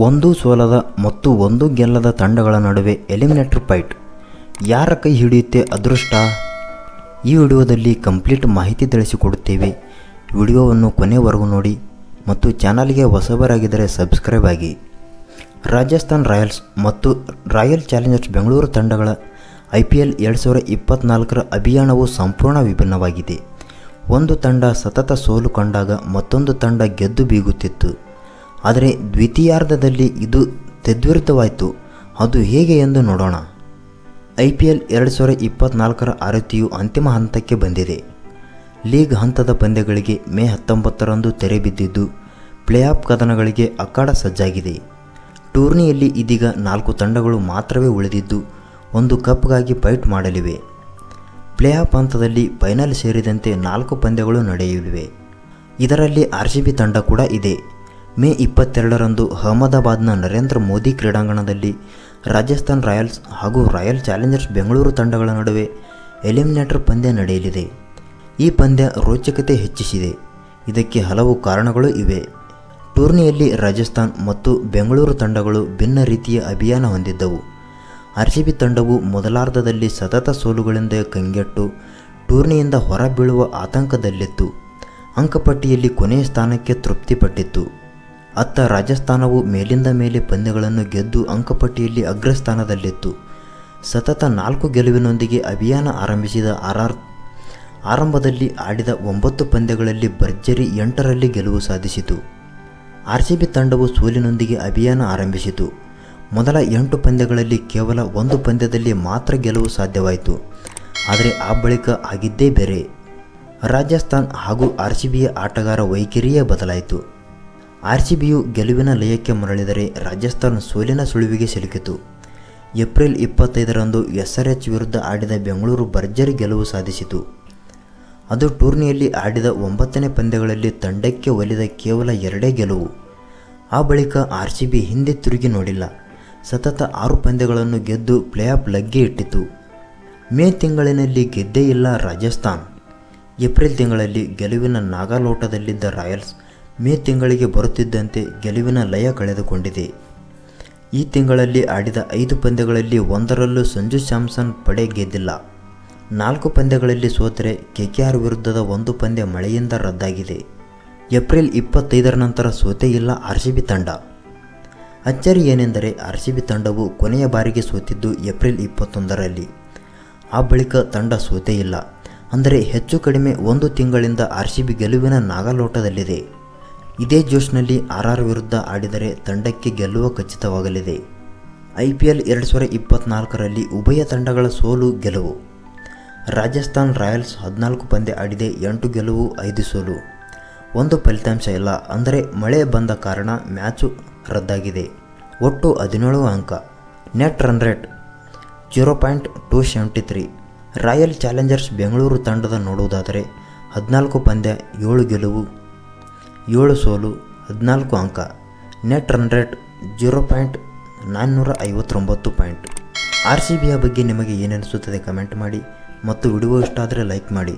ಒಂದು ಸೋಲದ ಮತ್ತು ಒಂದು ಗೆಲ್ಲದ ತಂಡಗಳ ನಡುವೆ ಎಲಿಮಿನೇಟರ್ ಫೈಟ್. ಯಾರ ಕೈ ಹಿಡಿಯುತ್ತೆ ಅದೃಷ್ಟ? ಈ ವಿಡಿಯೋದಲ್ಲಿ ಕಂಪ್ಲೀಟ್ ಮಾಹಿತಿ ತಿಳಿಸಿಕೊಡುತ್ತೇವೆ. ವಿಡಿಯೋವನ್ನು ಕೊನೆವರೆಗೂ ನೋಡಿ ಮತ್ತು ಚಾನಲ್ಗೆ ಹೊಸಬರಾಗಿದ್ದರೆ ಸಬ್ಸ್ಕ್ರೈಬ್ ಆಗಿ. ರಾಜಸ್ಥಾನ್ ರಾಯಲ್ಸ್ ಮತ್ತು ರಾಯಲ್ ಚಾಲೆಂಜರ್ಸ್ ಬೆಂಗಳೂರು ತಂಡಗಳ IPL 2024ರ ಅಭಿಯಾನವು ಸಂಪೂರ್ಣ ವಿಭಿನ್ನವಾಗಿದೆ. ಒಂದು ತಂಡ ಸತತ ಸೋಲು ಕಂಡಾಗ ಮತ್ತೊಂದು ತಂಡ ಗೆದ್ದು ಬೀಗುತ್ತಿತ್ತು. ಆದರೆ ದ್ವಿತೀಯಾರ್ಧದಲ್ಲಿ ಇದು ತದ್ವಿರುದ್ಧವಾಯಿತು. ಅದು ಹೇಗೆ ಎಂದು ನೋಡೋಣ. IPL 2024ರ ಆವೃತ್ತಿಯು ಅಂತಿಮ ಹಂತಕ್ಕೆ ಬಂದಿದೆ. ಲೀಗ್ ಹಂತದ ಪಂದ್ಯಗಳಿಗೆ ಮೇ 19ರಂದು ತೆರೆ ಬಿದ್ದಿದ್ದು, ಪ್ಲೇಆಫ್ ಕದನಗಳಿಗೆ ಅಖಾಡ ಸಜ್ಜಾಗಿದೆ. ಟೂರ್ನಿಯಲ್ಲಿ ಇದೀಗ 4 ತಂಡಗಳು ಮಾತ್ರವೇ ಉಳಿದಿದ್ದು, ಒಂದು ಕಪ್ಗಾಗಿ ಫೈಟ್ ಮಾಡಲಿವೆ. ಪ್ಲೇಆಫ್ ಹಂತದಲ್ಲಿ ಫೈನಲ್ ಸೇರಿದಂತೆ 4 ಪಂದ್ಯಗಳು ನಡೆಯಲಿವೆ. ಇದರಲ್ಲಿ RCB ತಂಡ ಕೂಡ ಇದೆ. ಮೇ 22ರಂದು ಅಹಮದಾಬಾದ್ನ ನರೇಂದ್ರ ಮೋದಿ ಕ್ರೀಡಾಂಗಣದಲ್ಲಿ ರಾಜಸ್ಥಾನ್ ರಾಯಲ್ಸ್ ಹಾಗೂ ರಾಯಲ್ ಚಾಲೆಂಜರ್ಸ್ ಬೆಂಗಳೂರು ತಂಡಗಳ ನಡುವೆ ಎಲಿಮಿನೇಟರ್ ಪಂದ್ಯ ನಡೆಯಲಿದೆ. ಈ ಪಂದ್ಯ ರೋಚಕತೆ ಹೆಚ್ಚಿಸಿದೆ. ಇದಕ್ಕೆ ಹಲವು ಕಾರಣಗಳು ಇವೆ. ಟೂರ್ನಿಯಲ್ಲಿ ರಾಜಸ್ಥಾನ್ ಮತ್ತು ಬೆಂಗಳೂರು ತಂಡಗಳು ಭಿನ್ನ ರೀತಿಯ ಅಭಿಯಾನ ಹೊಂದಿದ್ದವು. RCB ತಂಡವು ಮೊದಲಾರ್ಧದಲ್ಲಿ ಸತತ ಸೋಲುಗಳಿಂದ ಕಂಗೆಟ್ಟು ಟೂರ್ನಿಯಿಂದ ಹೊರಬೀಳುವ ಆತಂಕದಲ್ಲಿತ್ತು. ಅಂಕಪಟ್ಟಿಯಲ್ಲಿ ಕೊನೆಯ ಸ್ಥಾನಕ್ಕೆ ತೃಪ್ತಿಪಟ್ಟಿತ್ತು. ಅತ್ತ ರಾಜಸ್ಥಾನವು ಮೇಲಿಂದ ಮೇಲೆ ಪಂದ್ಯಗಳನ್ನು ಗೆದ್ದು ಅಂಕಪಟ್ಟಿಯಲ್ಲಿ ಅಗ್ರಸ್ಥಾನದಲ್ಲಿತ್ತು. ಸತತ 4 ಗೆಲುವಿನೊಂದಿಗೆ ಅಭಿಯಾನ ಆರಂಭಿಸಿದ RR ಆರಂಭದಲ್ಲಿ ಆಡಿದ 9 ಪಂದ್ಯಗಳಲ್ಲಿ ಭರ್ಜರಿ 8ರಲ್ಲಿ ಗೆಲುವು ಸಾಧಿಸಿತು. RCB ತಂಡವು ಸೋಲಿನೊಂದಿಗೆ ಅಭಿಯಾನ ಆರಂಭಿಸಿತು. ಮೊದಲ 8 ಪಂದ್ಯಗಳಲ್ಲಿ ಕೇವಲ 1 ಪಂದ್ಯದಲ್ಲಿ ಮಾತ್ರ ಗೆಲುವು ಸಾಧ್ಯವಾಯಿತು. ಆದರೆ ಆ ಬಳಿಕ ಆಗಿದ್ದೇ ಬೇರೆ. ರಾಜಸ್ಥಾನ್ ಹಾಗೂ RCBಯ ಆಟಗಾರ ವೈಖರಿಯೇ ಬದಲಾಯಿತು. RCBಯು ಗೆಲುವಿನ ಲಯಕ್ಕೆ ಮರಳಿದರೆ ರಾಜಸ್ಥಾನ್ ಸೋಲಿನ ಸುಳಿವಿಗೆ ಸಿಲುಕಿತು. ಏಪ್ರಿಲ್ 25ರಂದು SRH ವಿರುದ್ಧ ಆಡಿದ ಬೆಂಗಳೂರು ಭರ್ಜರಿ ಗೆಲುವು ಸಾಧಿಸಿತು. ಅದು ಟೂರ್ನಿಯಲ್ಲಿ ಆಡಿದ 9ನೇ ಪಂದ್ಯಗಳಲ್ಲಿ ತಂಡಕ್ಕೆ ಒಲಿದ ಕೇವಲ 2 ಗೆಲುವು. ಆ ಬಳಿಕ RCB ಹಿಂದೆ ತಿರುಗಿ ನೋಡಿಲ್ಲ. ಸತತ 6 ಪಂದ್ಯಗಳನ್ನು ಗೆದ್ದು ಪ್ಲೇಆಫ್ ಲಗ್ಗೆ ಇಟ್ಟಿತು. ಮೇ ತಿಂಗಳಿನಲ್ಲಿ ಗೆದ್ದೇ ಇಲ್ಲ ರಾಜಸ್ಥಾನ್. ಏಪ್ರಿಲ್ ತಿಂಗಳಲ್ಲಿ ಗೆಲುವಿನ ನಾಗಾಲೋಟದಲ್ಲಿದ್ದ ರಾಯಲ್ಸ್ ಮೇ ತಿಂಗಳಿಗೆ ಬರುತ್ತಿದ್ದಂತೆ ಗೆಲುವಿನ ಲಯ ಕಳೆದುಕೊಂಡಿದೆ. ಈ ತಿಂಗಳಲ್ಲಿ ಆಡಿದ 5 ಪಂದ್ಯಗಳಲ್ಲಿ 1ರಲ್ಲೂ ಸಂಜು ಸ್ಯಾಮ್ಸನ್ ಪಡೆ ಗೆದ್ದಿಲ್ಲ. 4 ಪಂದ್ಯಗಳಲ್ಲಿ ಸೋತರೆ KKR ವಿರುದ್ಧದ 1 ಪಂದ್ಯ ಮಳೆಯಿಂದ ರದ್ದಾಗಿದೆ. ಏಪ್ರಿಲ್ 25ರ ನಂತರ ಸೋತೇ ಇಲ್ಲ RCB ತಂಡ. ಅಚ್ಚರಿ ಏನೆಂದರೆ RCB ತಂಡವು ಕೊನೆಯ ಬಾರಿಗೆ ಸೋತಿದ್ದು ಏಪ್ರಿಲ್ 21ರಲ್ಲಿ. ಆ ಬಳಿಕ ತಂಡ ಸೋತೇ ಇಲ್ಲ. ಅಂದರೆ ಹೆಚ್ಚು ಕಡಿಮೆ 1 ತಿಂಗಳಿಂದ RCB ಗೆಲುವಿನ ನಾಗಾಲೋಟದಲ್ಲಿದೆ. ಇದೇ ಜೋಶ್ನಲ್ಲಿ RR ವಿರುದ್ಧ ಆಡಿದರೆ ತಂಡಕ್ಕೆ ಗೆಲ್ಲುವ ಖಚಿತವಾಗಲಿದೆ. IPL 2024ರಲ್ಲಿ ಉಭಯ ತಂಡಗಳ ಸೋಲು ಗೆಲುವು. ರಾಜಸ್ಥಾನ್ ರಾಯಲ್ಸ್ 14 ಪಂದ್ಯ ಆಡಿದೆ, 8 ಗೆಲುವು 5 ಸೋಲು. ಒಂದು ಫಲಿತಾಂಶ ಇಲ್ಲ. ಅಂದರೆ ಮಳೆ ಬಂದ ಕಾರಣ ಮ್ಯಾಚು ರದ್ದಾಗಿದೆ. ಒಟ್ಟು 17 ಅಂಕ. Net run rate 0.273. Royal Challengers Bengaluru ತಂಡದ ನೋಡುವುದಾದರೆ 14 ಪಂದ್ಯ 7 ಗೆಲುವು 7 ಸೋಲು 14 ಅಂಕ. Net run rate 0.459 point. RCBಯ ಬಗ್ಗೆ ನಿಮಗೆ ಏನೆನಿಸುತ್ತದೆ ಕಮೆಂಟ್ ಮಾಡಿ ಮತ್ತು ವಿಡಿಯೋ ಇಷ್ಟ ಆದರೆ ಲೈಕ್ ಮಾಡಿ.